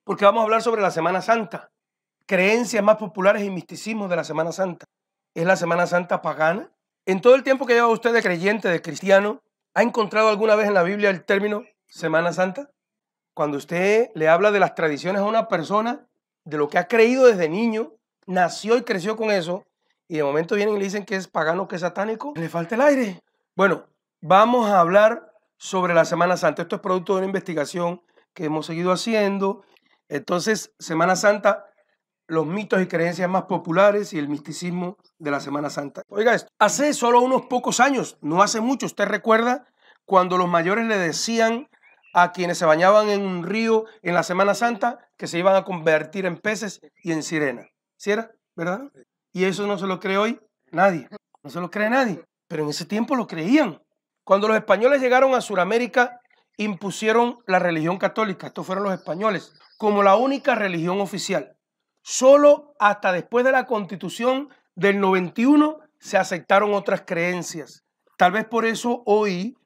porque vamos a hablar sobre la Semana Santa, creencias más populares y misticismos de la Semana Santa. ¿Es la Semana Santa pagana? En todo el tiempo que lleva usted de creyente, de cristiano, ¿ha encontrado alguna vez en la Biblia el término Semana Santa? Cuando usted le habla de las tradiciones a una persona, de lo que ha creído desde niño, nació y creció con eso, y de momento vienen y le dicen que es pagano, que es satánico, le falta el aire. Bueno, vamos a hablar sobre la Semana Santa. Esto es producto de una investigación que hemos seguido haciendo. Entonces, Semana Santa, los mitos y creencias más populares y el misticismo de la Semana Santa. Oiga esto, hace solo unos pocos años, no hace mucho, usted recuerda cuando los mayores le decían a quienes se bañaban en un río en la Semana Santa que se iban a convertir en peces y en sirenas. ¿Sí era? ¿Verdad? Y eso no se lo cree hoy nadie, no se lo cree nadie, pero en ese tiempo lo creían. Cuando los españoles llegaron a Sudamérica, impusieron la religión católica, estos fueron los españoles, como la única religión oficial. Solo hasta después de la Constitución del 91 se aceptaron otras creencias. Tal vez por eso hoy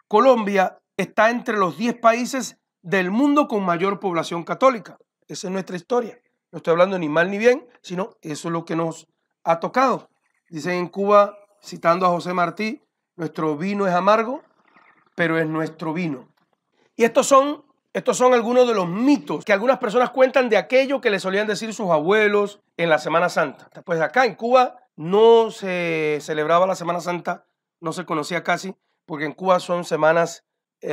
Colombia está entre los 10 países del mundo con mayor población católica. Esa es nuestra historia. No estoy hablando ni mal ni bien, sino eso es lo que nos ha tocado. Dicen en Cuba, citando a José Martí, nuestro vino es amargo, pero es nuestro vino. Y estos son algunos de los mitos que algunas personas cuentan de aquello que le solían decir sus abuelos en la Semana Santa. Pues acá en Cuba no se celebraba la Semana Santa, no se conocía casi, porque en Cuba son semanas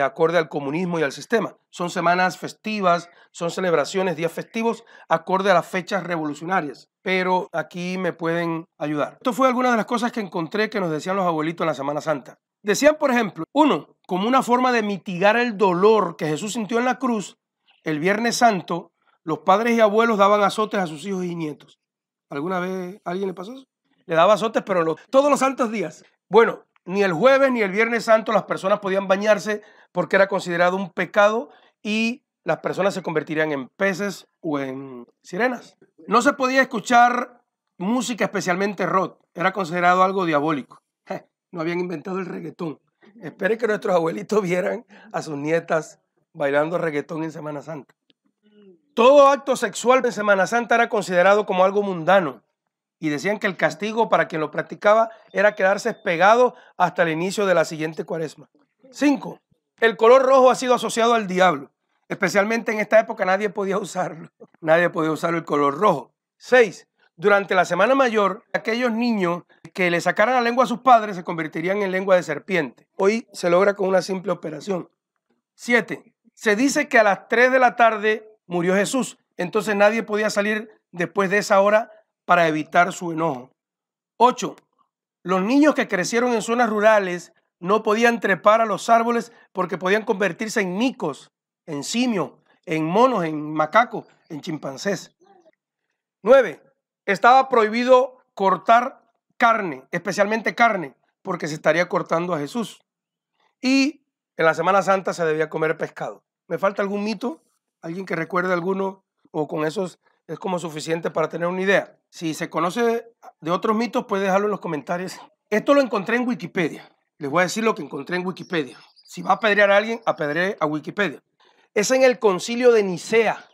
acorde al comunismo y al sistema. Son semanas festivas, son celebraciones, días festivos, acorde a las fechas revolucionarias. Pero aquí me pueden ayudar. Esto fue alguna de las cosas que encontré que nos decían los abuelitos en la Semana Santa. Decían, por ejemplo, uno, como una forma de mitigar el dolor que Jesús sintió en la cruz, el Viernes Santo, los padres y abuelos daban azotes a sus hijos y nietos. ¿Alguna vez a alguien le pasó eso? Le daba azotes, pero todos los santos días. Bueno, ni el jueves ni el Viernes Santo las personas podían bañarse porque era considerado un pecado y las personas se convertirían en peces o en sirenas. No se podía escuchar música, especialmente rock. Era considerado algo diabólico. No habían inventado el reggaetón. Espere que nuestros abuelitos vieran a sus nietas bailando reggaetón en Semana Santa. Todo acto sexual en Semana Santa era considerado como algo mundano y decían que el castigo para quien lo practicaba era quedarse pegado hasta el inicio de la siguiente cuaresma. 5. El color rojo ha sido asociado al diablo. Especialmente en esta época nadie podía usarlo. Nadie podía usar el color rojo. 6. Durante la Semana Mayor, aquellos niños que le sacaran la lengua a sus padres se convertirían en lengua de serpiente. Hoy se logra con una simple operación. 7. Se dice que a las 3 de la tarde murió Jesús, entonces nadie podía salir después de esa hora para evitar su enojo. 8. Los niños que crecieron en zonas rurales no podían trepar a los árboles porque podían convertirse en micos, en simios, en monos, en macacos, en chimpancés. 9. Estaba prohibido cortar carne, especialmente carne, porque se estaría cortando a Jesús. Y en la Semana Santa se debía comer pescado. ¿Me falta algún mito? ¿Alguien que recuerde alguno? ¿O con esos es como suficiente para tener una idea? Si se conoce de otros mitos, puede dejarlo en los comentarios. Esto lo encontré en Wikipedia. Les voy a decir lo que encontré en Wikipedia. Si va a apedrear a alguien, apedree a Wikipedia. Es en el Concilio de Nicea,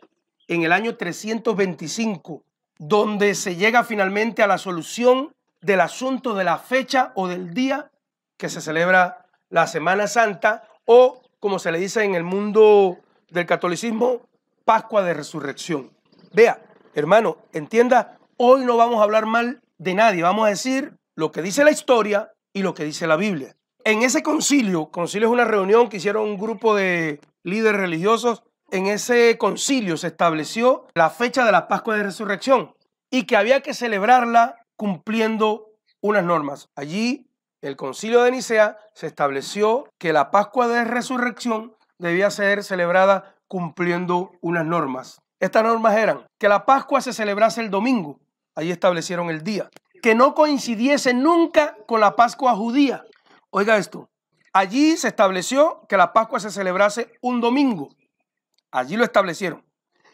en el año 325, donde se llega finalmente a la solución del asunto de la fecha o del día que se celebra la Semana Santa, o como se le dice en el mundo del catolicismo, Pascua de Resurrección. Vea, hermano, entienda, hoy no vamos a hablar mal de nadie, vamos a decir lo que dice la historia y lo que dice la Biblia. En ese concilio es una reunión que hicieron un grupo de líderes religiosos. En ese concilio se estableció la fecha de la Pascua de Resurrección y que había que celebrarla cumpliendo unas normas. Allí, el Concilio de Nicea se estableció que la Pascua de Resurrección debía ser celebrada cumpliendo unas normas. Estas normas eran que la Pascua se celebrase el domingo. Allí establecieron el día. Que no coincidiese nunca con la Pascua judía. Oiga esto. Allí se estableció que la Pascua se celebrase un domingo. Allí lo establecieron.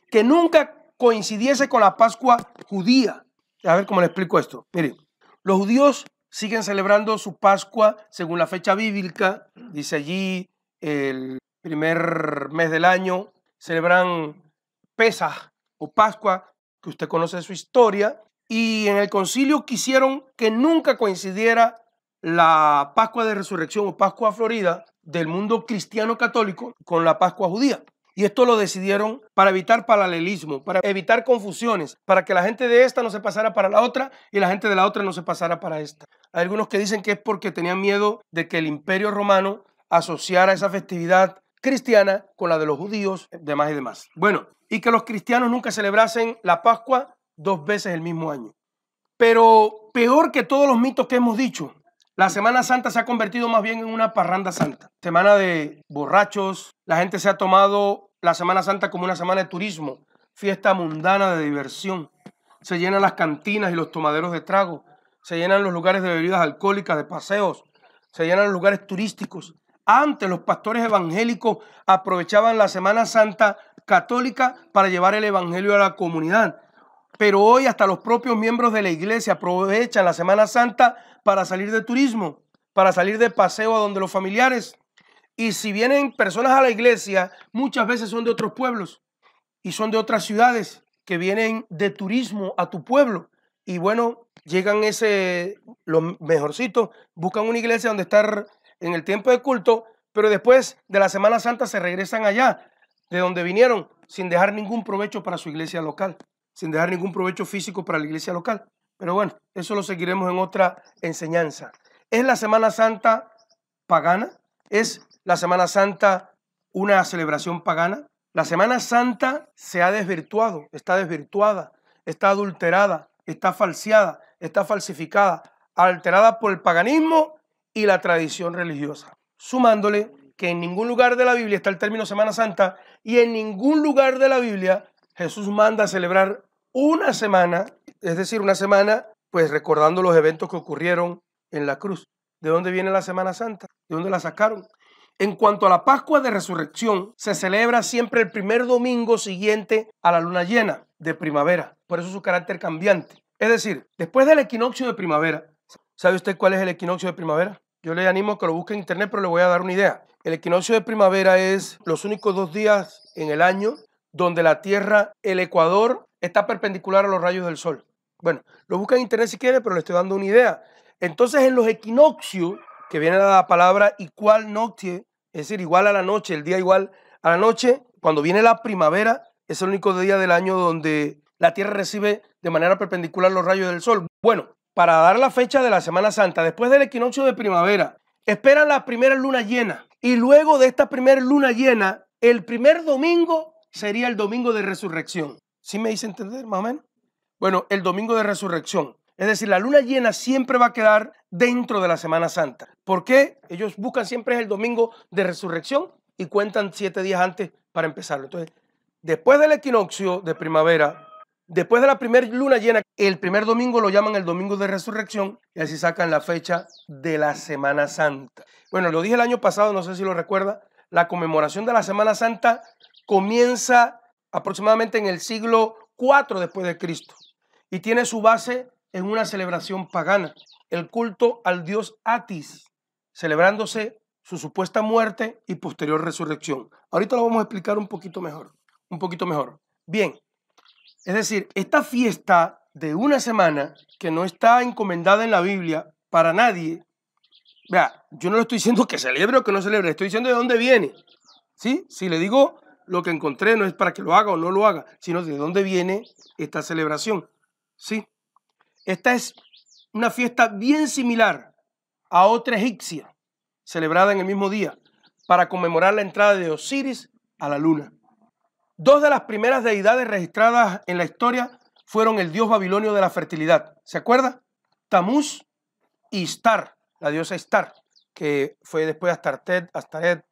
Que nunca coincidiese con la Pascua judía. A ver cómo le explico esto. Miren, los judíos siguen celebrando su Pascua según la fecha bíblica. Dice allí el primer mes del año. Celebran Pesaj o Pascua, que usted conoce su historia, y en el concilio quisieron que nunca coincidiera la Pascua de Resurrección o Pascua Florida del mundo cristiano católico con la Pascua judía. Y esto lo decidieron para evitar paralelismo, para evitar confusiones, para que la gente de esta no se pasara para la otra y la gente de la otra no se pasara para esta. Hay algunos que dicen que es porque tenían miedo de que el Imperio Romano asociara esa festividad cristiana con la de los judíos, demás y demás. Bueno, y que los cristianos nunca celebrasen la Pascua 2 veces el mismo año. Pero peor que todos los mitos que hemos dicho, la Semana Santa se ha convertido más bien en una parranda santa. Semana de borrachos, la gente se ha tomado la Semana Santa como una semana de turismo, fiesta mundana de diversión. Se llenan las cantinas y los tomaderos de trago, se llenan los lugares de bebidas alcohólicas, de paseos, se llenan los lugares turísticos. Antes los pastores evangélicos aprovechaban la Semana Santa católica para llevar el evangelio a la comunidad. Pero hoy hasta los propios miembros de la iglesia aprovechan la Semana Santa para salir de turismo, para salir de paseo a donde los familiares. Y si vienen personas a la iglesia, muchas veces son de otros pueblos y son de otras ciudades que vienen de turismo a tu pueblo. Y bueno, llegan los mejorcitos, buscan una iglesia donde estar en el tiempo de culto, pero después de la Semana Santa se regresan allá, de donde vinieron, sin dejar ningún provecho para su iglesia local, sin dejar ningún provecho físico para la iglesia local. Pero bueno, eso lo seguiremos en otra enseñanza. ¿Es la Semana Santa pagana? ¿Es la Semana Santa una celebración pagana? La Semana Santa se ha desvirtuada, está adulterada, está falseada, está falsificada, alterada por el paganismo y la tradición religiosa. Sumándole que en ningún lugar de la Biblia está el término Semana Santa y en ningún lugar de la Biblia Jesús manda a celebrar una semana, es decir, una semana, pues recordando los eventos que ocurrieron en la cruz. ¿De dónde viene la Semana Santa? ¿De dónde la sacaron? En cuanto a la Pascua de Resurrección, se celebra siempre el primer domingo siguiente a la luna llena de primavera. Por eso su carácter cambiante. Es decir, después del equinoccio de primavera, ¿sabe usted cuál es el equinoccio de primavera? Yo le animo a que lo busque en internet, pero le voy a dar una idea. El equinoccio de primavera es los únicos 2 días en el año donde la Tierra, el Ecuador, está perpendicular a los rayos del sol. Bueno, lo busca en internet si quiere, pero le estoy dando una idea. Entonces, en los equinoccios, que viene de la palabra igual noctie, es decir, igual a la noche, el día igual a la noche, cuando viene la primavera, es el único día del año donde la Tierra recibe de manera perpendicular los rayos del sol. Bueno, para dar la fecha de la Semana Santa, después del equinoccio de primavera, esperan la primera luna llena. Y luego de esta primera luna llena, el primer domingo sería el domingo de resurrección. ¿Sí me hice entender más o menos? Bueno, el domingo de resurrección. Es decir, la luna llena siempre va a quedar dentro de la Semana Santa. ¿Por qué? Ellos buscan siempre el domingo de resurrección y cuentan 7 días antes para empezarlo. Entonces, después del equinoccio de primavera, después de la primera luna llena, el primer domingo lo llaman el domingo de resurrección y así sacan la fecha de la Semana Santa. Bueno, lo dije el año pasado, no sé si lo recuerda, la conmemoración de la Semana Santa comienza aproximadamente en el siglo IV después de Cristo y tiene su base en una celebración pagana, el culto al dios Atis, celebrándose su supuesta muerte y posterior resurrección. Ahorita lo vamos a explicar un poquito mejor. Bien, es decir, esta fiesta de una semana que no está encomendada en la Biblia para nadie, vea, yo no le estoy diciendo que celebre o que no celebre, le estoy diciendo de dónde viene. ¿Sí? Si le digo lo que encontré, no es para que lo haga o no lo haga, sino de dónde viene esta celebración. ¿Sí? Esta es una fiesta bien similar a otra egipcia, celebrada en el mismo día, para conmemorar la entrada de Osiris a la luna. 2 de las primeras deidades registradas en la historia fueron el dios babilonio de la fertilidad. ¿Se acuerda? Tamuz y Istar, la diosa Istar, que fue después Astaret.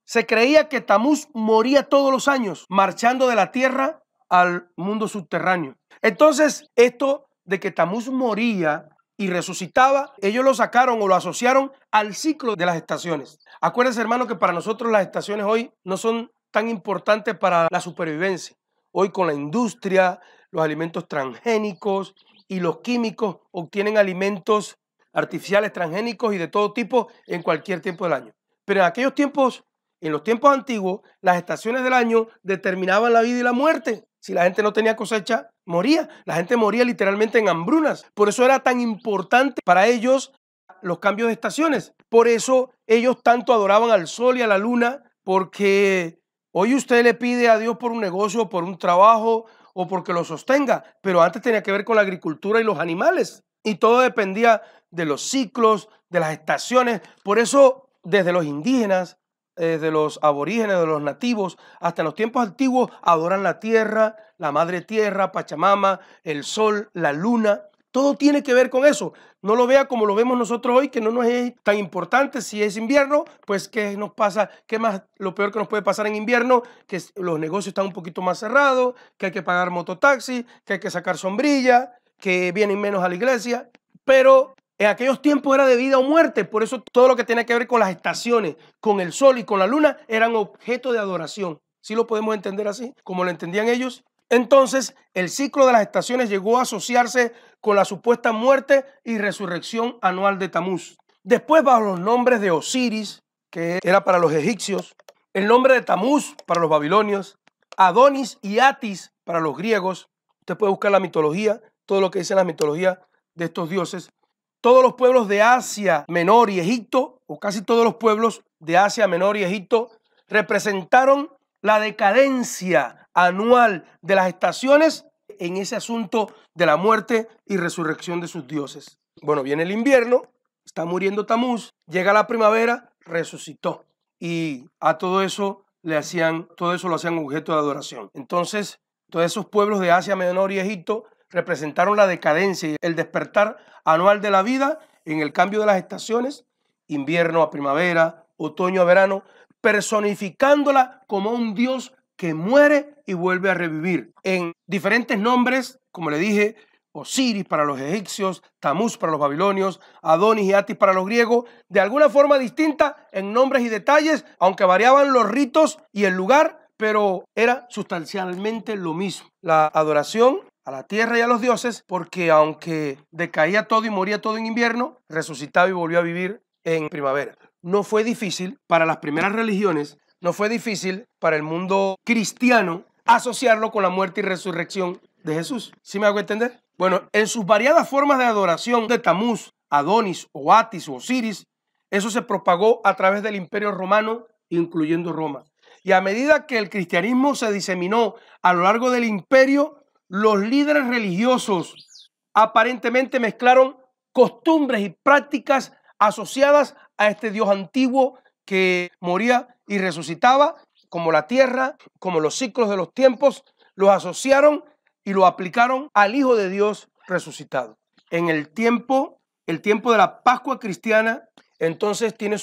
Se creía que Tamuz moría todos los años, marchando de la tierra al mundo subterráneo. Entonces, esto de que Tamuz moría y resucitaba, ellos lo sacaron o lo asociaron al ciclo de las estaciones. Acuérdense, hermano, que para nosotros las estaciones hoy no son tan importantes para la supervivencia. Hoy con la industria, los alimentos transgénicos y los químicos obtienen alimentos artificiales transgénicos y de todo tipo en cualquier tiempo del año. Pero en aquellos tiempos, en los tiempos antiguos, las estaciones del año determinaban la vida y la muerte. Si la gente no tenía cosecha, moría. La gente moría literalmente en hambrunas. Por eso era tan importante para ellos los cambios de estaciones. Por eso ellos tanto adoraban al sol y a la luna, porque hoy usted le pide a Dios por un negocio, por un trabajo o porque lo sostenga, pero antes tenía que ver con la agricultura y los animales. Y todo dependía de los ciclos, de las estaciones. Por eso, desde los indígenas, desde los aborígenes, de los nativos, hasta los tiempos antiguos, adoran la tierra, la madre tierra, Pachamama, el sol, la luna. Todo tiene que ver con eso. No lo vea como lo vemos nosotros hoy, que no nos es tan importante. Si es invierno, pues ¿qué nos pasa? ¿Qué más? Lo peor que nos puede pasar en invierno, que los negocios están un poquito más cerrados, que hay que pagar mototaxi, que hay que sacar sombrilla, que vienen menos a la iglesia. Pero en aquellos tiempos era de vida o muerte. Por eso todo lo que tiene que ver con las estaciones, con el sol y con la luna, eran objeto de adoración. ¿Sí lo podemos entender así? Como lo entendían ellos. Entonces, el ciclo de las estaciones llegó a asociarse con la supuesta muerte y resurrección anual de Tamuz. Después, bajo los nombres de Osiris, que era para los egipcios, el nombre de Tamuz para los babilonios, Adonis y Atis para los griegos. Usted puede buscar la mitología, todo lo que dice la mitología de estos dioses. Todos los pueblos de Asia Menor y Egipto, o casi todos los pueblos de Asia Menor y Egipto, representaron la decadencia anual de las estaciones en ese asunto de la muerte y resurrección de sus dioses. Bueno, viene el invierno, está muriendo Tamuz, llega la primavera, resucitó. Y a todo eso lo hacían objeto de adoración. Entonces, todos esos pueblos de Asia Menor y Egipto representaron la decadencia y el despertar anual de la vida en el cambio de las estaciones, invierno a primavera, otoño a verano, personificándola como un Dios que muere y vuelve a revivir. En diferentes nombres, como le dije, Osiris para los egipcios, Tamuz para los babilonios, Adonis y Atis para los griegos, de alguna forma distinta en nombres y detalles, aunque variaban los ritos y el lugar, pero era sustancialmente lo mismo. La adoración a la tierra y a los dioses, porque aunque decaía todo y moría todo en invierno, resucitaba y volvió a vivir en primavera. No fue difícil para las primeras religiones, no fue difícil para el mundo cristiano asociarlo con la muerte y resurrección de Jesús. ¿Sí me hago entender? Bueno, en sus variadas formas de adoración de Tamuz, Adonis o Atis o Osiris, eso se propagó a través del Imperio Romano, incluyendo Roma. Y a medida que el cristianismo se diseminó a lo largo del imperio, los líderes religiosos aparentemente mezclaron costumbres y prácticas asociadas a este Dios antiguo que moría y resucitaba, como la tierra, como los ciclos de los tiempos, los asociaron y lo aplicaron al Hijo de Dios resucitado. En el tiempo de la Pascua cristiana, entonces tiene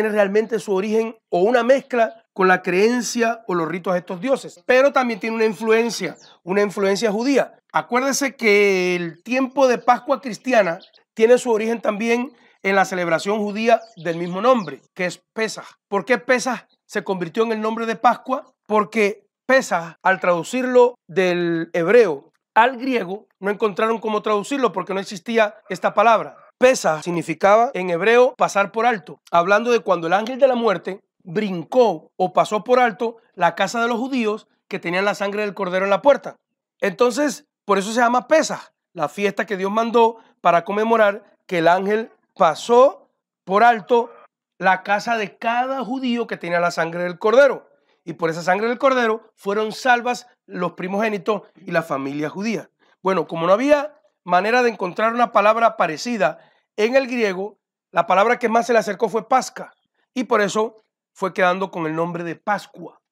realmente su origen o una mezcla con la creencia o los ritos de estos dioses, pero también tiene una influencia judía. Acuérdese que el tiempo de Pascua cristiana tiene su origen también en la celebración judía del mismo nombre, que es Pesaj. ¿Por qué Pesaj se convirtió en el nombre de Pascua? Porque Pesaj, al traducirlo del hebreo al griego, no encontraron cómo traducirlo porque no existía esta palabra. Pesaj significaba en hebreo pasar por alto, hablando de cuando el ángel de la muerte brincó o pasó por alto la casa de los judíos que tenían la sangre del cordero en la puerta. Entonces, por eso se llama Pesaj, la fiesta que Dios mandó para conmemorar que el ángel pasó por alto la casa de cada judío que tenía la sangre del cordero. Y por esa sangre del cordero fueron salvas los primogénitos y la familia judía. Bueno, como no había manera de encontrar una palabra parecida en el griego, la palabra que más se le acercó fue Pascua. Y por eso fue quedando con el nombre de Pascua.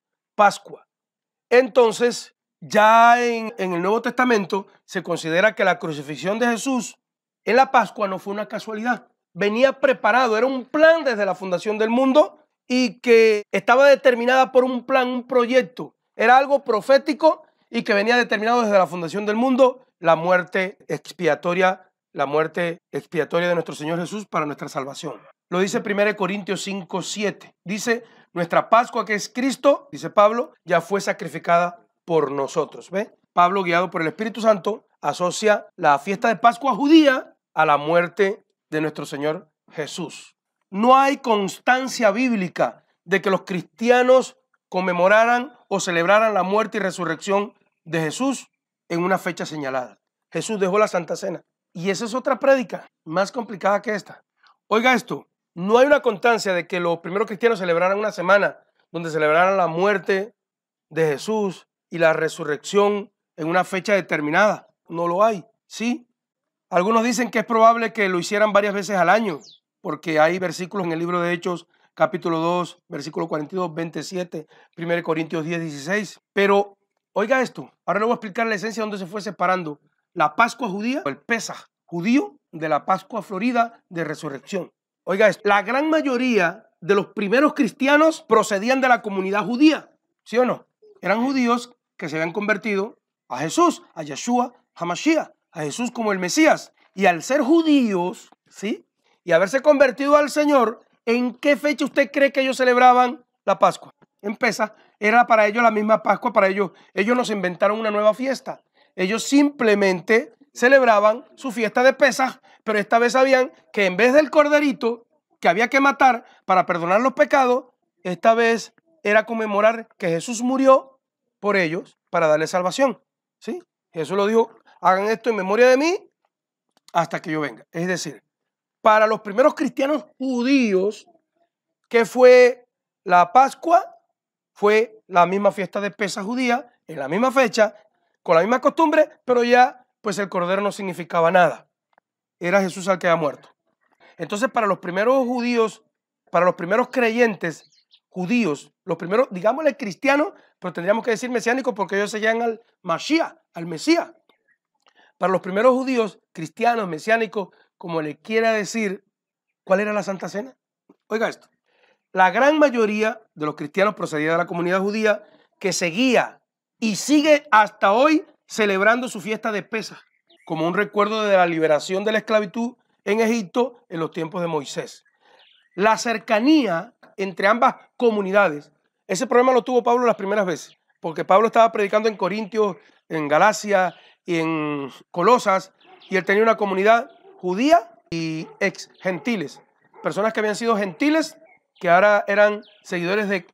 Entonces, ya en el Nuevo Testamento se considera que la crucifixión de Jesús en la Pascua no fue una casualidad. Venía preparado, era un plan desde la fundación del mundo y que estaba determinada por un plan, un proyecto. Era algo profético y que venía determinado desde la fundación del mundo, la muerte expiatoria de nuestro Señor Jesús para nuestra salvación. Lo dice 1 Corintios 5:7. Dice, nuestra Pascua, que es Cristo, dice Pablo, ya fue sacrificada por nosotros. ¿Ve? Pablo, guiado por el Espíritu Santo, asocia la fiesta de Pascua judía a la muerte de nuestro Señor Jesús. No hay constancia bíblica de que los cristianos conmemoraran o celebraran la muerte y resurrección de Jesús en una fecha señalada. Jesús dejó la Santa Cena. Y esa es otra prédica, más complicada que esta. Oiga esto, no hay una constancia de que los primeros cristianos celebraran una semana donde celebraran la muerte de Jesús y la resurrección en una fecha determinada. No lo hay, ¿sí? Algunos dicen que es probable que lo hicieran varias veces al año, porque hay versículos en el libro de Hechos, capítulo 2, versículo 42, 27, 1 Corintios 10, 16. Pero oiga esto, ahora le voy a explicar la esencia donde se fue separando la Pascua judía, o el Pesaj judío, de la Pascua florida de resurrección. Oiga esto, la gran mayoría de los primeros cristianos procedían de la comunidad judía, ¿sí o no? Eran judíos que se habían convertido a Jesús, a Yeshua HaMashiach, a Jesús como el Mesías. Y al ser judíos, ¿sí? Y haberse convertido al Señor, ¿en qué fecha usted cree que ellos celebraban la Pascua? En Pesaj. Era para ellos la misma Pascua, para ellos. Ellos nos inventaron una nueva fiesta. Ellos simplemente celebraban su fiesta de Pesaj, pero esta vez sabían que en vez del corderito que había que matar para perdonar los pecados, esta vez era conmemorar que Jesús murió por ellos para darle salvación. ¿Sí? Jesús lo dijo, hagan esto en memoria de mí hasta que yo venga. Es decir, para los primeros cristianos judíos, ¿qué fue la Pascua? Fue la misma fiesta de Pesaj judía, en la misma fecha, con la misma costumbre, pero ya pues el cordero no significaba nada. Era Jesús al que había muerto. Entonces, para los primeros judíos, para los primeros creyentes judíos, los primeros, digámosle cristianos, pero tendríamos que decir mesiánicos porque ellos seguían al Mashiach, al Mesías. Para los primeros judíos, cristianos, mesiánicos, como le quiera decir, ¿cuál era la Santa Cena? Oiga esto, la gran mayoría de los cristianos procedía de la comunidad judía que seguía y sigue hasta hoy celebrando su fiesta de Pesaj, como un recuerdo de la liberación de la esclavitud en Egipto en los tiempos de Moisés. La cercanía entre ambas comunidades, ese problema lo tuvo Pablo las primeras veces, porque Pablo estaba predicando en Corintios, en Galacia y en Colosas, y él tenía una comunidad judía y ex gentiles, personas que habían sido gentiles, que ahora eran seguidores de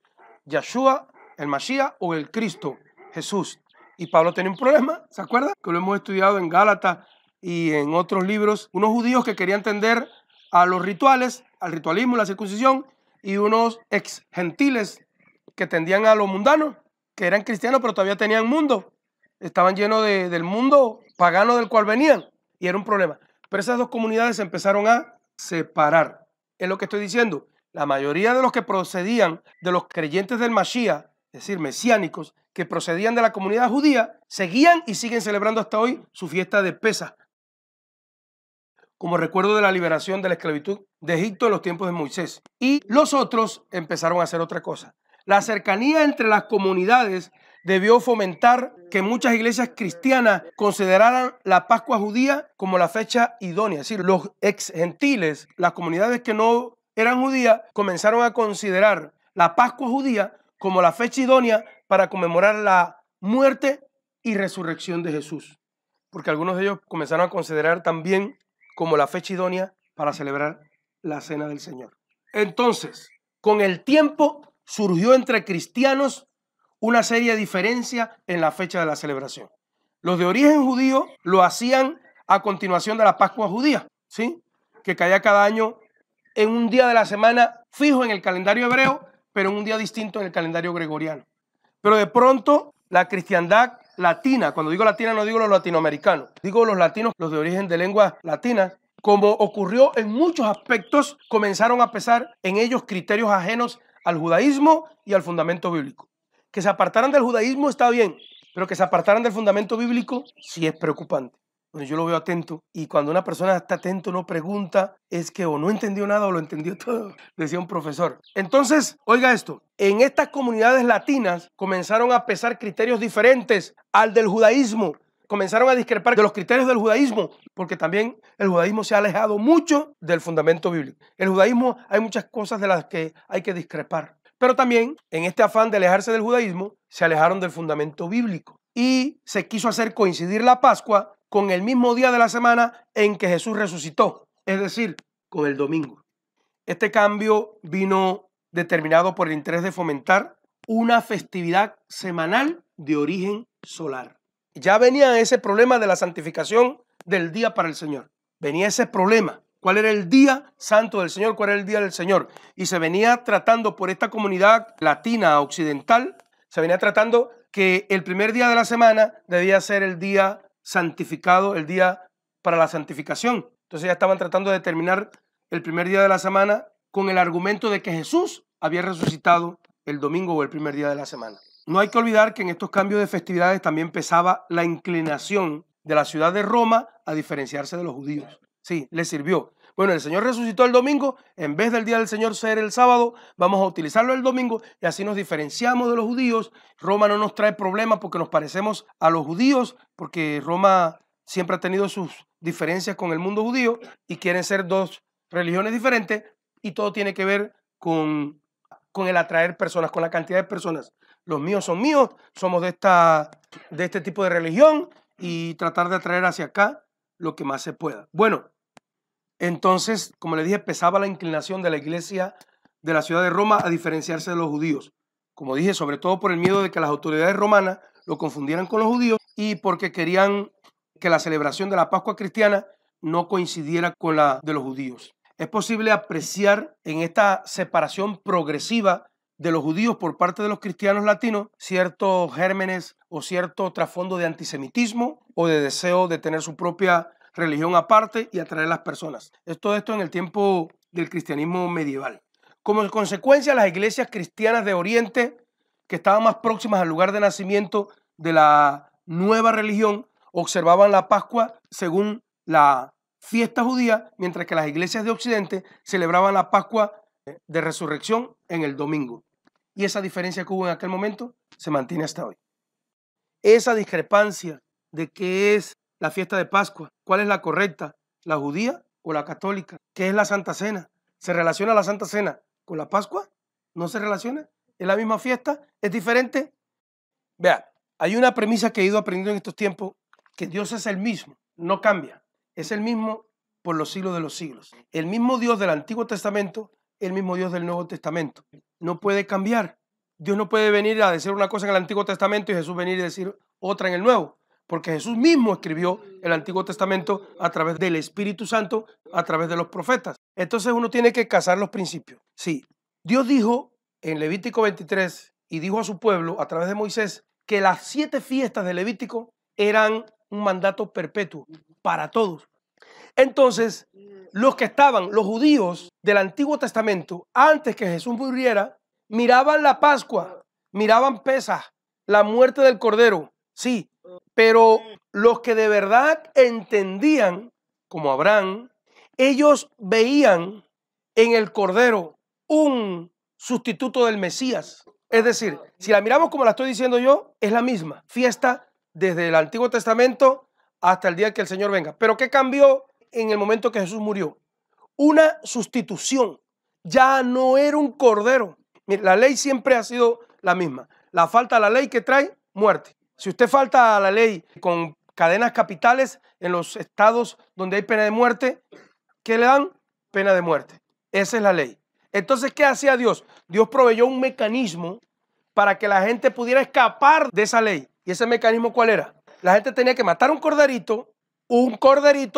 Yeshua, el Mashiach o el Cristo, Jesús. Y Pablo tenía un problema, ¿se acuerda? Que lo hemos estudiado en Gálatas y en otros libros. Unos judíos que querían tender a los rituales, al ritualismo, la circuncisión, y unos ex gentiles que tendían a lo mundano, que eran cristianos pero todavía tenían mundo. Estaban llenos del mundo pagano del cual venían, y era un problema. Pero esas dos comunidades se empezaron a separar. Es lo que estoy diciendo. La mayoría de los que procedían de los creyentes del Mashiach, es decir, mesiánicos, que procedían de la comunidad judía, seguían y siguen celebrando hasta hoy su fiesta de Pesaj, como recuerdo de la liberación de la esclavitud de Egipto en los tiempos de Moisés. Y los otros empezaron a hacer otra cosa. La cercanía entre las comunidades debió fomentar que muchas iglesias cristianas consideraran la Pascua judía como la fecha idónea. Es decir, los ex gentiles, las comunidades que no eran judías, comenzaron a considerar la Pascua judía como la fecha idónea para conmemorar la muerte y resurrección de Jesús. Porque algunos de ellos comenzaron a considerar también como la fecha idónea para celebrar la Cena del Señor. Entonces, con el tiempo surgió entre cristianos una seria diferencia en la fecha de la celebración. Los de origen judío lo hacían a continuación de la Pascua judía, ¿sí? Que caía cada año en un día de la semana fijo en el calendario hebreo, pero en un día distinto en el calendario gregoriano. Pero de pronto la cristiandad latina, cuando digo latina no digo los latinoamericanos, digo los latinos, los de origen de lenguas latinas, como ocurrió en muchos aspectos, comenzaron a pesar en ellos criterios ajenos al judaísmo y al fundamento bíblico. Que se apartaran del judaísmo está bien, pero que se apartaran del fundamento bíblico sí es preocupante. Bueno, yo lo veo atento, y cuando una persona está atento no pregunta, es que o no entendió nada o lo entendió todo, decía un profesor. Entonces, oiga esto, en estas comunidades latinas comenzaron a pesar criterios diferentes al del judaísmo, comenzaron a discrepar de los criterios del judaísmo, porque también el judaísmo se ha alejado mucho del fundamento bíblico. El judaísmo hay muchas cosas de las que hay que discrepar, pero también en este afán de alejarse del judaísmo, se alejaron del fundamento bíblico y se quiso hacer coincidir la Pascua con el mismo día de la semana en que Jesús resucitó, es decir, con el domingo. Este cambio vino determinado por el interés de fomentar una festividad semanal de origen solar. Ya venía ese problema de la santificación del día para el Señor. Venía ese problema. ¿Cuál era el día santo del Señor? ¿Cuál era el día del Señor? Y se venía tratando por esta comunidad latina occidental, se venía tratando que el primer día de la semana debía ser el día santificado, el día para la santificación. Entonces ya estaban tratando de determinar el primer día de la semana con el argumento de que Jesús había resucitado el domingo o el primer día de la semana. No hay que olvidar que en estos cambios de festividades también pesaba la inclinación de la ciudad de Roma a diferenciarse de los judíos. Sí, les sirvió. Bueno, el Señor resucitó el domingo, en vez del día del Señor ser el sábado, vamos a utilizarlo el domingo y así nos diferenciamos de los judíos. Roma no nos trae problemas porque nos parecemos a los judíos, porque Roma siempre ha tenido sus diferencias con el mundo judío y quieren ser dos religiones diferentes y todo tiene que ver con el atraer personas, con la cantidad de personas. Los míos son míos, somos de este tipo de religión y tratar de atraer hacia acá lo que más se pueda. Bueno, entonces, como les dije, pesaba la inclinación de la iglesia de la ciudad de Roma a diferenciarse de los judíos. Como dije, sobre todo por el miedo de que las autoridades romanas lo confundieran con los judíos y porque querían que la celebración de la Pascua cristiana no coincidiera con la de los judíos. Es posible apreciar en esta separación progresiva de los judíos por parte de los cristianos latinos ciertos gérmenes o cierto trasfondo de antisemitismo o de deseo de tener su propia religión aparte y atraer a las personas. Todo esto en el tiempo del cristianismo medieval. Como consecuencia, las iglesias cristianas de Oriente, que estaban más próximas al lugar de nacimiento de la nueva religión, observaban la Pascua según la fiesta judía, mientras que las iglesias de Occidente celebraban la Pascua de resurrección en el domingo. Y esa diferencia que hubo en aquel momento se mantiene hasta hoy. Esa discrepancia de qué es la fiesta de Pascua, cuál es la correcta, la judía o la católica, qué es la Santa Cena, ¿se relaciona la Santa Cena con la Pascua? ¿No se relaciona? ¿Es la misma fiesta? ¿Es diferente? Vea, hay una premisa que he ido aprendiendo en estos tiempos, que Dios es el mismo, no cambia, es el mismo por los siglos de los siglos. El mismo Dios del Antiguo Testamento, el mismo Dios del Nuevo Testamento. No puede cambiar. Dios no puede venir a decir una cosa en el Antiguo Testamento y Jesús venir y decir otra en el Nuevo, porque Jesús mismo escribió el Antiguo Testamento a través del Espíritu Santo, a través de los profetas. Entonces uno tiene que casar los principios. Sí, Dios dijo en Levítico 23 y dijo a su pueblo a través de Moisés que las 7 fiestas de Levítico eran un mandato perpetuo para todos. Entonces, los judíos del Antiguo Testamento, antes que Jesús muriera, miraban la Pascua, miraban Pesaj, la muerte del Cordero, sí, pero los que de verdad entendían, como Abraham, ellos veían en el Cordero un sustituto del Mesías. Es decir, si la miramos como la estoy diciendo yo, es la misma fiesta desde el Antiguo Testamento hasta el día que el Señor venga. ¿Pero qué cambió en el momento que Jesús murió? Una sustitución. Ya no era un cordero. Mire, la ley siempre ha sido la misma. La falta a la ley que trae muerte. Si usted falta a la ley con cadenas capitales en los estados donde hay pena de muerte, ¿qué le dan? Pena de muerte. Esa es la ley. Entonces, ¿qué hacía Dios? Dios proveyó un mecanismo para que la gente pudiera escapar de esa ley. ¿Y ese mecanismo cuál era? La gente tenía que matar un corderito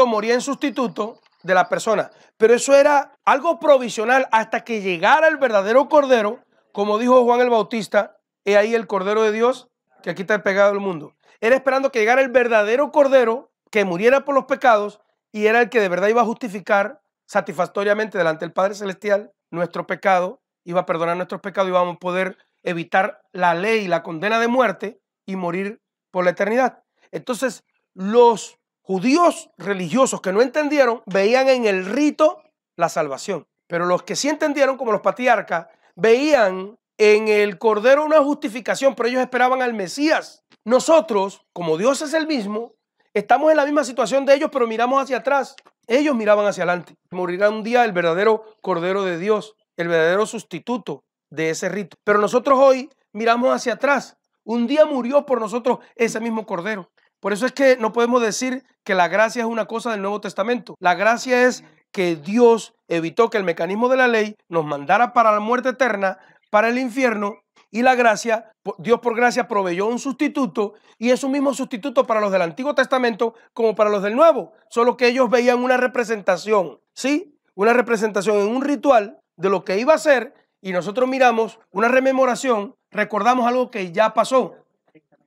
moría en sustituto de la persona. Pero eso era algo provisional hasta que llegara el verdadero cordero, como dijo Juan el Bautista, he ahí el cordero de Dios que quita el pecado del mundo. Era esperando que llegara el verdadero cordero que muriera por los pecados y era el que de verdad iba a justificar satisfactoriamente delante del Padre Celestial nuestro pecado, iba a perdonar nuestros pecados y íbamos a poder evitar la ley y la condena de muerte y morir por la eternidad. Entonces, los judíos religiosos que no entendieron veían en el rito la salvación, pero los que sí entendieron, como los patriarcas, veían en el Cordero una justificación, pero ellos esperaban al Mesías. Nosotros, como Dios es el mismo, estamos en la misma situación de ellos, pero miramos hacia atrás. Ellos miraban hacia adelante. Morirá un día el verdadero Cordero de Dios, el verdadero sustituto de ese rito. Pero nosotros hoy miramos hacia atrás. Un día murió por nosotros ese mismo Cordero. Por eso es que no podemos decir que la gracia es una cosa del Nuevo Testamento. La gracia es que Dios evitó que el mecanismo de la ley nos mandara para la muerte eterna, para el infierno, y la gracia, Dios por gracia proveyó un sustituto, y es un mismo sustituto para los del Antiguo Testamento como para los del Nuevo, solo que ellos veían una representación, ¿sí? Una representación en un ritual de lo que iba a ser, y nosotros miramos una rememoración, recordamos algo que ya pasó.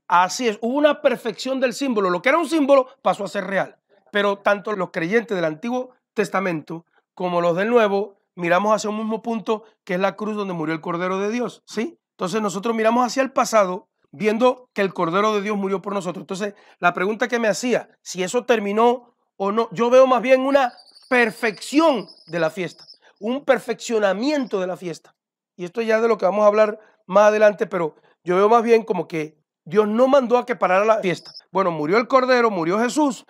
Así es, hubo una perfección del símbolo, lo que era un símbolo pasó a ser real, pero tanto los creyentes del Antiguo Testamento como los del Nuevo miramos hacia un mismo punto, que es la cruz donde murió el Cordero de Dios, ¿sí? Entonces nosotros miramos hacia el pasado, viendo que el Cordero de Dios murió por nosotros. Entonces la pregunta que me hacía, si eso terminó o no, yo veo más bien una perfección de la fiesta, un perfeccionamiento de la fiesta. Y esto ya es de lo que vamos a hablar más adelante, pero yo veo más bien como que Dios no mandó a que parara la fiesta. Bueno, murió el Cordero, murió Jesús,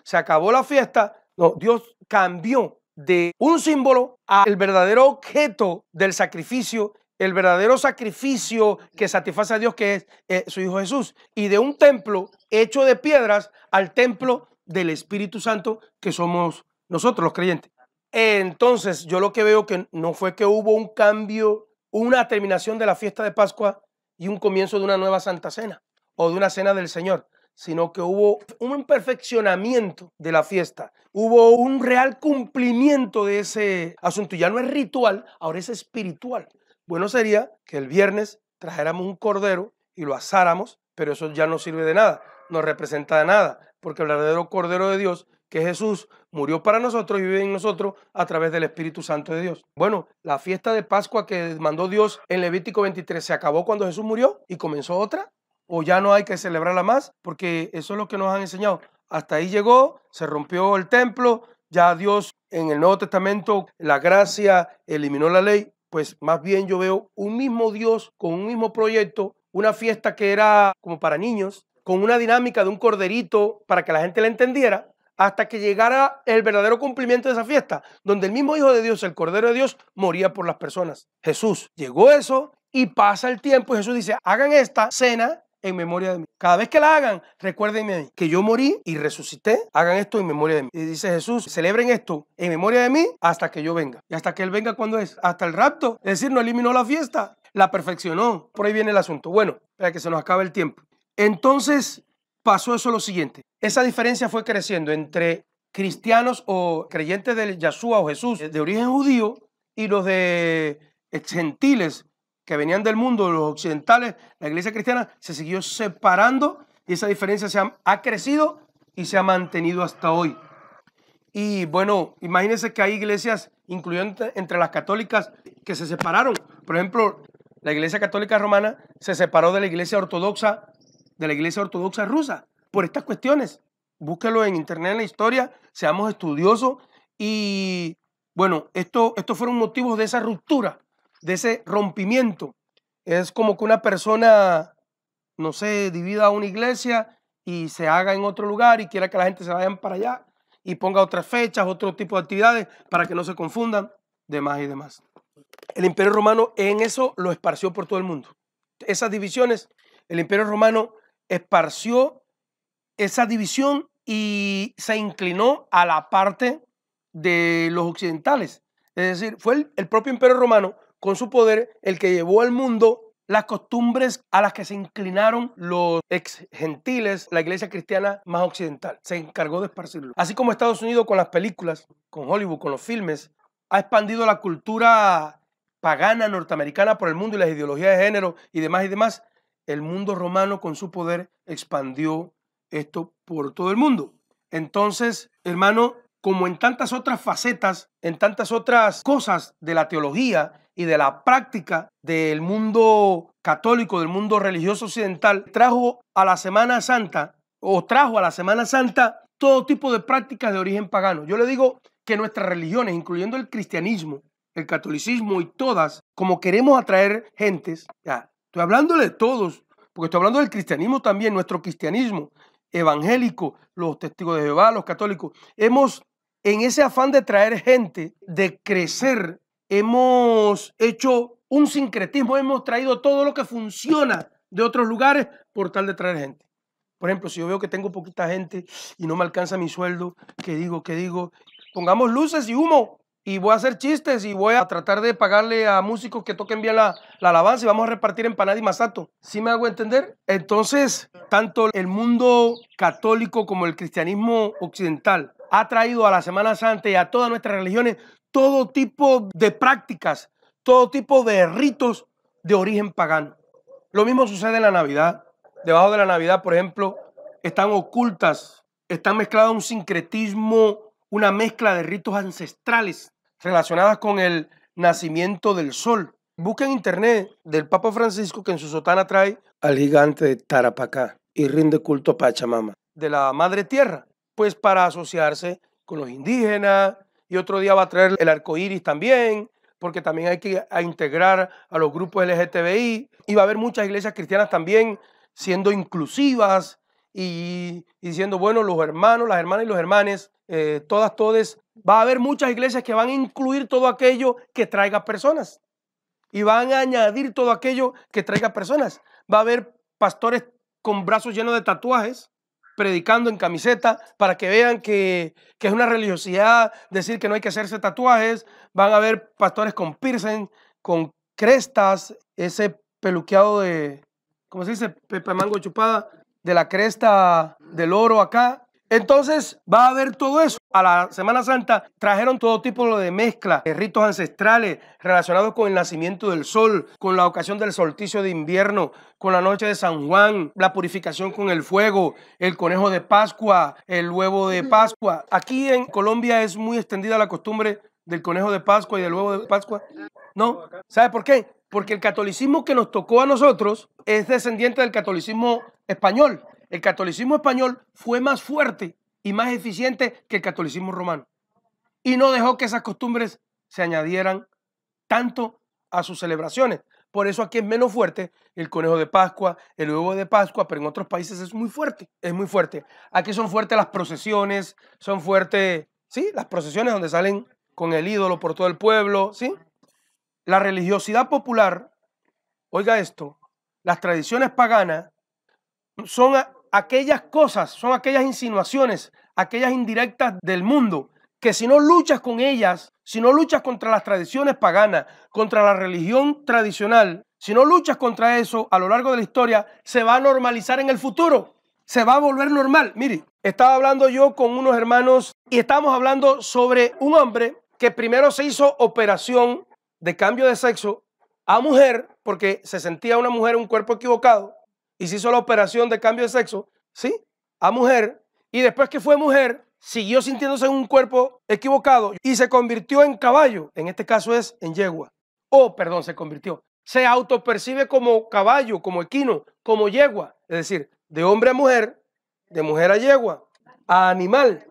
se acabó la fiesta. No, Dios cambió de un símbolo al verdadero objeto del sacrificio, el verdadero sacrificio que satisface a Dios, que es su Hijo Jesús, y de un templo hecho de piedras al templo del Espíritu Santo, que somos nosotros los creyentes. Entonces yo lo que veo que no fue que hubo un cambio, una terminación de la fiesta de Pascua y un comienzo de una nueva Santa Cena o de una cena del Señor, sino que hubo un perfeccionamiento de la fiesta, hubo un real cumplimiento de ese asunto. Ya no es ritual, ahora es espiritual. Bueno sería que el viernes trajéramos un cordero y lo asáramos, pero eso ya no sirve de nada, no representa de nada, porque el verdadero Cordero de Dios, que Jesús, murió para nosotros y vive en nosotros a través del Espíritu Santo de Dios. Bueno, la fiesta de Pascua que mandó Dios en Levítico 23 se acabó cuando Jesús murió y comenzó otra, o ya no hay que celebrarla más, porque eso es lo que nos han enseñado. Hasta ahí llegó, se rompió el templo, ya Dios en el Nuevo Testamento, la gracia eliminó la ley. Pues más bien yo veo un mismo Dios con un mismo proyecto, una fiesta que era como para niños, con una dinámica de un corderito para que la gente la entendiera, hasta que llegara el verdadero cumplimiento de esa fiesta, donde el mismo Hijo de Dios, el Cordero de Dios, moría por las personas. Jesús llegó eso y pasa el tiempo y Jesús dice, hagan esta cena en memoria de mí. Cada vez que la hagan, recuérdenme a mí, que yo morí y resucité, hagan esto en memoria de mí. Y dice Jesús, celebren esto en memoria de mí hasta que yo venga. ¿Y hasta que Él venga cuándo es? Hasta el rapto. Es decir, no eliminó la fiesta, la perfeccionó. Por ahí viene el asunto. Bueno, para que se nos acabe el tiempo. Entonces pasó eso lo siguiente. Esa diferencia fue creciendo entre cristianos o creyentes de Yahshua o Jesús de origen judío y los de gentiles que venían del mundo, los occidentales. La iglesia cristiana se siguió separando y esa diferencia ha crecido y se ha mantenido hasta hoy. Y bueno, imagínense que hay iglesias, incluyendo entre las católicas, que se separaron. Por ejemplo, la iglesia católica romana se separó de la iglesia ortodoxa rusa por estas cuestiones. Búsquelo en internet, en la historia, seamos estudiosos. Y bueno, estos fueron motivos de esa ruptura, de ese rompimiento. Es como que una persona, no sé, divida una iglesia y se haga en otro lugar y quiera que la gente se vayan para allá y ponga otras fechas, otro tipo de actividades para que no se confundan, demás y demás. El Imperio Romano en eso lo esparció por todo el mundo. Esas divisiones, el Imperio Romano esparció esa división y se inclinó a la parte de los occidentales. Es decir, fue el propio Imperio Romano con su poder el que llevó al mundo las costumbres a las que se inclinaron los ex gentiles, la iglesia cristiana más occidental. Se encargó de esparcirlo. Así como Estados Unidos con las películas, con Hollywood, con los filmes, ha expandido la cultura pagana norteamericana por el mundo y las ideologías de género y demás, el mundo romano con su poder expandió esto por todo el mundo. Entonces, hermano, como en tantas otras facetas, en tantas otras cosas de la teología y de la práctica del mundo católico, del mundo religioso occidental, trajo a la Semana Santa todo tipo de prácticas de origen pagano. Yo le digo que nuestras religiones, incluyendo el cristianismo, el catolicismo y todas, como queremos atraer gentes, ya, estoy hablándole de todos, porque estoy hablando del cristianismo también, nuestro cristianismo evangélico, los testigos de Jehová, los católicos, en ese afán de traer gente, de crecer, hemos hecho un sincretismo, hemos traído todo lo que funciona de otros lugares por tal de traer gente. Por ejemplo, si yo veo que tengo poquita gente y no me alcanza mi sueldo, ¿qué digo? Pongamos luces y humo y voy a hacer chistes y voy a tratar de pagarle a músicos que toquen bien la alabanza y vamos a repartir empanada y masato. ¿Sí me hago entender? Entonces, tanto el mundo católico como el cristianismo occidental ha traído a la Semana Santa y a todas nuestras religiones todo tipo de prácticas, todo tipo de ritos de origen pagano. Lo mismo sucede en la Navidad. Debajo de la Navidad, por ejemplo, están ocultas, están mezclados un sincretismo, una mezcla de ritos ancestrales relacionadas con el nacimiento del sol. Busca en internet del Papa Francisco que en su sotana trae al gigante de Tarapacá y rinde culto a Pachamama, de la Madre Tierra, pues para asociarse con los indígenas, y otro día va a traer el arco iris también, porque también hay que integrar a los grupos LGTBI, y va a haber muchas iglesias cristianas también siendo inclusivas y diciendo, bueno, los hermanos, las hermanas y los hermanes, todas, va a haber muchas iglesias que van a incluir todo aquello que traiga personas y van a añadir todo aquello que traiga personas. Va a haber pastores con brazos llenos de tatuajes predicando en camiseta para que vean que es una religiosidad decir que no hay que hacerse tatuajes. Van a haber pastores con piercing, con crestas, ese peluqueado de, ¿cómo se dice? Pepe mango chupada, de la cresta del oro acá. Entonces va a haber todo eso. A la Semana Santa trajeron todo tipo de mezcla, de ritos ancestrales relacionados con el nacimiento del sol, con la ocasión del solsticio de invierno, con la noche de San Juan, la purificación con el fuego, el conejo de Pascua, el huevo de Pascua. Aquí en Colombia es muy extendida la costumbre del conejo de Pascua y del huevo de Pascua. ¿No? ¿Sabe por qué? Porque el catolicismo que nos tocó a nosotros es descendiente del catolicismo español. El catolicismo español fue más fuerte y más eficiente que el catolicismo romano. Y no dejó que esas costumbres se añadieran tanto a sus celebraciones. Por eso aquí es menos fuerte el conejo de Pascua, el huevo de Pascua, pero en otros países es muy fuerte, es muy fuerte. Aquí son fuertes las procesiones, son fuertes, ¿sí? Las procesiones donde salen con el ídolo por todo el pueblo, ¿sí? La religiosidad popular, oiga esto, las tradiciones paganas son aquellas cosas, son aquellas insinuaciones, aquellas indirectas del mundo, que si no luchas con ellas, si no luchas contra las tradiciones paganas, contra la religión tradicional, si no luchas contra eso a lo largo de la historia, se va a normalizar en el futuro, se va a volver normal. Mire, estaba hablando yo con unos hermanos y estábamos hablando sobre un hombre que primero se hizo operación de cambio de sexo a mujer, porque se sentía una mujer, un cuerpo equivocado, y se hizo la operación de cambio de sexo, ¿sí? A mujer, y después que fue mujer, siguió sintiéndose en un cuerpo equivocado y se convirtió en caballo, en este caso es en yegua, se autopercibe como caballo, como equino, como yegua, es decir, de hombre a mujer, de mujer a yegua, a animal.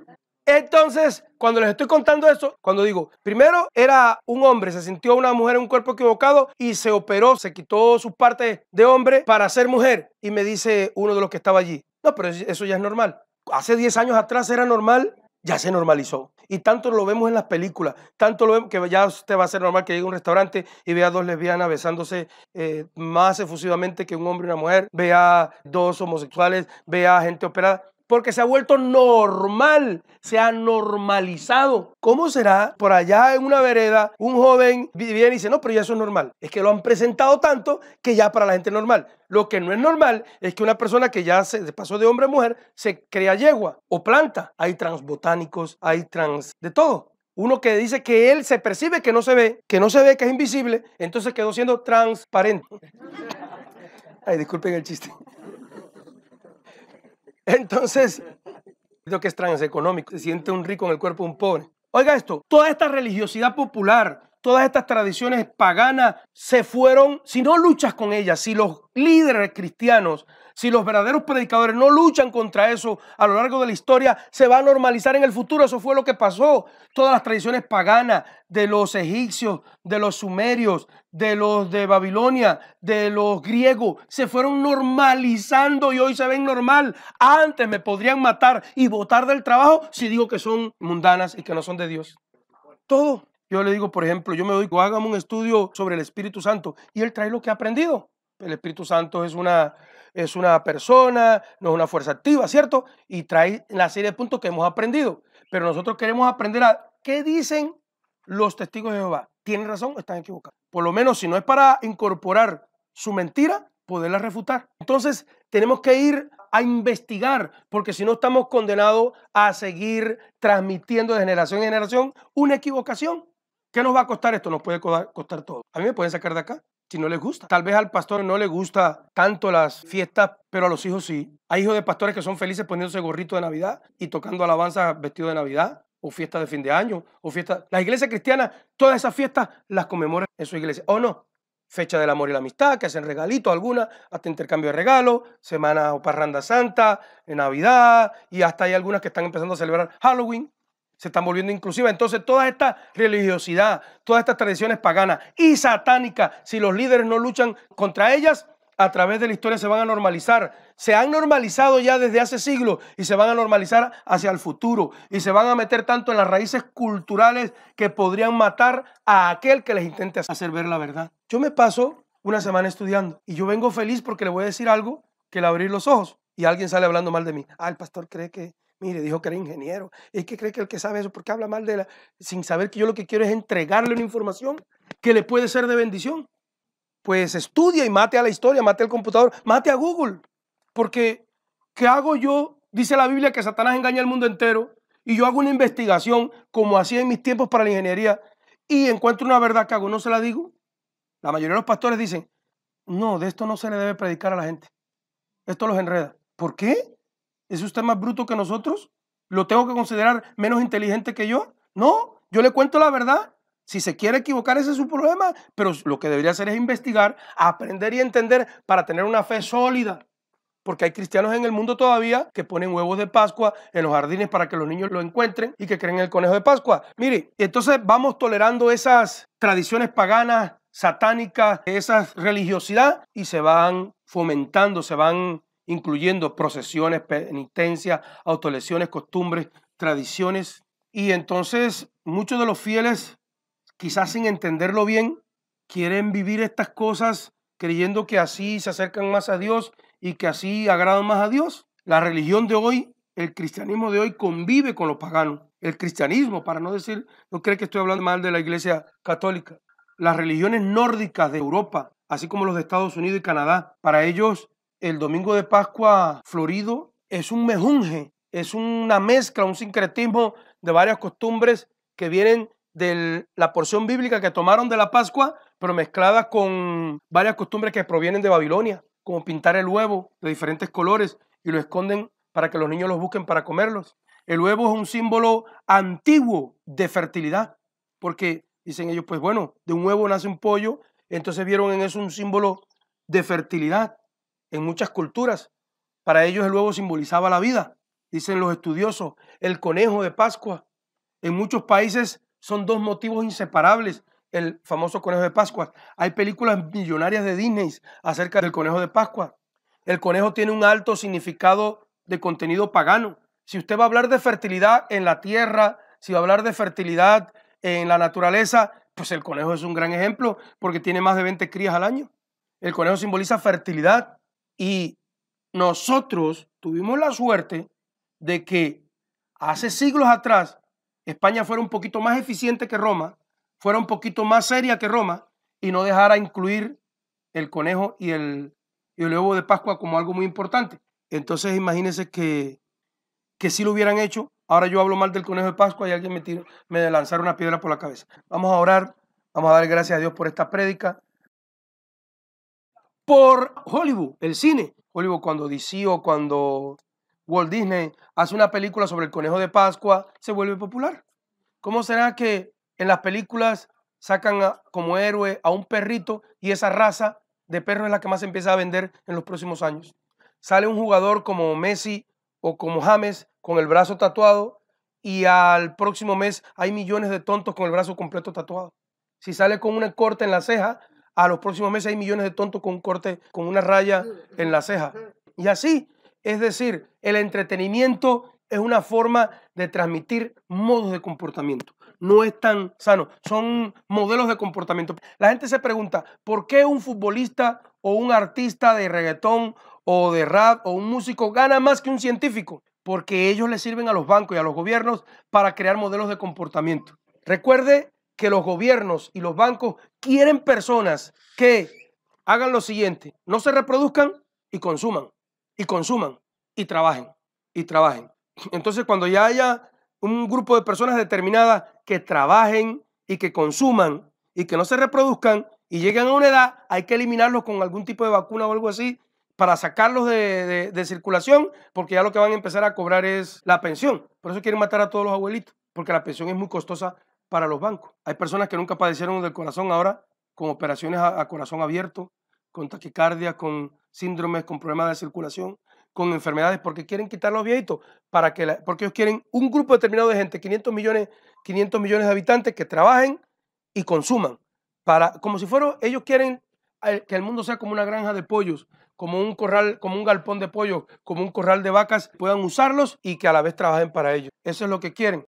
Entonces, cuando les estoy contando eso, cuando digo, primero era un hombre, se sintió una mujer en un cuerpo equivocado y se operó, se quitó sus partes de hombre para ser mujer. Y me dice uno de los que estaba allí, no, pero eso ya es normal. Hace 10 años atrás era normal, ya se normalizó. Y tanto lo vemos en las películas, tanto lo vemos que ya usted va a ser normal que llegue a un restaurante y vea dos lesbianas besándose más efusivamente que un hombre y una mujer, vea dos homosexuales, vea gente operada. Porque se ha vuelto normal, se ha normalizado. ¿Cómo será por allá en una vereda un joven viene y dice, no, pero ya eso es normal? Es que lo han presentado tanto que ya para la gente es normal. Lo que no es normal es que una persona que ya se pasó de hombre a mujer se crea yegua o planta. Hay transbotánicos, hay trans de todo. Uno que dice que él se percibe que no se ve, que es invisible, entonces quedó siendo transparente. Ay, disculpen el chiste. Entonces, lo que es transeconómico, se siente un rico en el cuerpo de un pobre. Oiga esto, toda esta religiosidad popular, todas estas tradiciones paganas se fueron, si no luchas con ellas, si los líderes cristianos, si los verdaderos predicadores no luchan contra eso a lo largo de la historia, se va a normalizar en el futuro. Eso fue lo que pasó. Todas las tradiciones paganas de los egipcios, de los sumerios, de los de Babilonia, de los griegos, se fueron normalizando y hoy se ven normal. Antes me podrían matar y botar del trabajo si digo que son mundanas y que no son de Dios. Todo. Yo le digo, por ejemplo, yo me doy, hágame un estudio sobre el Espíritu Santo y él trae lo que ha aprendido. El Espíritu Santo es una persona, no es una fuerza activa, ¿cierto? Y trae la serie de puntos que hemos aprendido. Pero nosotros queremos aprender a qué dicen los testigos de Jehová tienen razón o están equivocados. Por lo menos, si no es para incorporar su mentira, poderla refutar. Entonces, tenemos que ir a investigar, porque si no estamos condenados a seguir transmitiendo de generación en generación una equivocación. ¿Qué nos va a costar esto? Nos puede costar todo. A mí me pueden sacar de acá si no les gusta. Tal vez al pastor no le gusta tanto las fiestas, pero a los hijos sí. Hay hijos de pastores que son felices poniéndose gorrito de Navidad y tocando alabanza vestido de Navidad, o fiestas de fin de año, o fiestas. Las iglesias cristianas, todas esas fiestas las conmemoran en su iglesia, ¿o no? Fecha del amor y la amistad, que hacen regalitos algunas, hasta intercambio de regalos, semana o parranda santa, en Navidad, y hasta hay algunas que están empezando a celebrar Halloween. Se están volviendo inclusivas. Entonces, toda esta religiosidad, todas estas tradiciones paganas y satánicas, si los líderes no luchan contra ellas, a través de la historia se van a normalizar. Se han normalizado ya desde hace siglos y se van a normalizar hacia el futuro. Y se van a meter tanto en las raíces culturales que podrían matar a aquel que les intente hacer ver la verdad. Yo me paso una semana estudiando y yo vengo feliz porque le voy a decir algo que le abrir los ojos. Y alguien sale hablando mal de mí. El pastor cree que... Mire, dijo que era ingeniero. Es que cree que el que sabe eso, ¿por qué habla mal de la...? Sin saber que yo lo que quiero es entregarle una información que le puede ser de bendición. Pues estudia y mate a la historia, mate al computador, mate a Google. Porque, ¿qué hago yo? Dice la Biblia que Satanás engaña al mundo entero. Y yo hago una investigación, como hacía en mis tiempos para la ingeniería, y encuentro una verdad que hago, ¿no se la digo? La mayoría de los pastores dicen, no, de esto no se le debe predicar a la gente. Esto los enreda. ¿Por qué? ¿Es usted más bruto que nosotros? ¿Lo tengo que considerar menos inteligente que yo? No, yo le cuento la verdad. Si se quiere equivocar, ese es su problema. Pero lo que debería hacer es investigar, aprender y entender para tener una fe sólida. Porque hay cristianos en el mundo todavía que ponen huevos de Pascua en los jardines para que los niños lo encuentren y que creen en el conejo de Pascua. Mire, entonces vamos tolerando esas tradiciones paganas, satánicas, esa religiosidad y se van fomentando, se van incluyendo procesiones, penitencias, autolesiones, costumbres, tradiciones. Y entonces muchos de los fieles, quizás sin entenderlo bien, quieren vivir estas cosas creyendo que así se acercan más a Dios y que así agradan más a Dios. La religión de hoy, el cristianismo de hoy convive con los paganos. El cristianismo, para no decir, no cree que estoy hablando mal de la iglesia católica. Las religiones nórdicas de Europa, así como los de Estados Unidos y Canadá, para ellos el domingo de Pascua florido es un mejunje, es una mezcla, un sincretismo de varias costumbres que vienen de la porción bíblica que tomaron de la Pascua, pero mezcladas con varias costumbres que provienen de Babilonia, como pintar el huevo de diferentes colores y lo esconden para que los niños los busquen para comerlos. El huevo es un símbolo antiguo de fertilidad, porque dicen ellos, pues bueno, de un huevo nace un pollo, entonces vieron en eso un símbolo de fertilidad. En muchas culturas, para ellos el huevo simbolizaba la vida, dicen los estudiosos. El conejo de Pascua, en muchos países son dos motivos inseparables, el famoso conejo de Pascua. Hay películas millonarias de Disney acerca del conejo de Pascua. El conejo tiene un alto significado de contenido pagano. Si usted va a hablar de fertilidad en la tierra, si va a hablar de fertilidad en la naturaleza, pues el conejo es un gran ejemplo porque tiene más de 20 crías al año. El conejo simboliza fertilidad. Y nosotros tuvimos la suerte de que hace siglos atrás España fuera un poquito más eficiente que Roma, fuera un poquito más seria que Roma y no dejara incluir el conejo y el huevo de Pascua como algo muy importante. Entonces imagínense que si lo hubieran hecho. Ahora yo hablo mal del conejo de Pascua y alguien me lanzara una piedra por la cabeza. Vamos a orar, vamos a dar gracias a Dios por esta prédica. Por Hollywood, el cine. Hollywood, cuando DC o cuando Walt Disney hace una película sobre el conejo de Pascua, se vuelve popular. ¿Cómo será que en las películas sacan como héroe a un perrito y esa raza de perro es la que más se empieza a vender en los próximos años? Sale un jugador como Messi o como James con el brazo tatuado y al próximo mes hay millones de tontos con el brazo completo tatuado. Si sale con una corte en la ceja, a los próximos meses hay millones de tontos con un corte, con una raya en la ceja. Y así, es decir, el entretenimiento es una forma de transmitir modos de comportamiento. No es tan sano, son modelos de comportamiento. La gente se pregunta, ¿por qué un futbolista o un artista de reggaetón o de rap o un músico gana más que un científico? Porque ellos le sirven a los bancos y a los gobiernos para crear modelos de comportamiento. Recuerde que los gobiernos y los bancos quieren personas que hagan lo siguiente: no se reproduzcan y consuman, y trabajen, y trabajen. Entonces, cuando ya haya un grupo de personas determinadas que trabajen y que consuman y que no se reproduzcan y lleguen a una edad, hay que eliminarlos con algún tipo de vacuna o algo así para sacarlos de circulación, porque ya lo que van a empezar a cobrar es la pensión. Por eso quieren matar a todos los abuelitos, porque la pensión es muy costosa para los bancos. Hay personas que nunca padecieron del corazón ahora, con operaciones a corazón abierto, con taquicardia, con síndromes, con problemas de circulación, con enfermedades, porque quieren quitar a los viejitos, porque ellos quieren un grupo determinado de gente, 500 millones de habitantes, que trabajen y consuman, como si fuera, ellos quieren que el mundo sea como una granja de pollos, como un corral, como un galpón de pollos, como un corral de vacas, puedan usarlos y que a la vez trabajen para ellos. Eso es lo que quieren.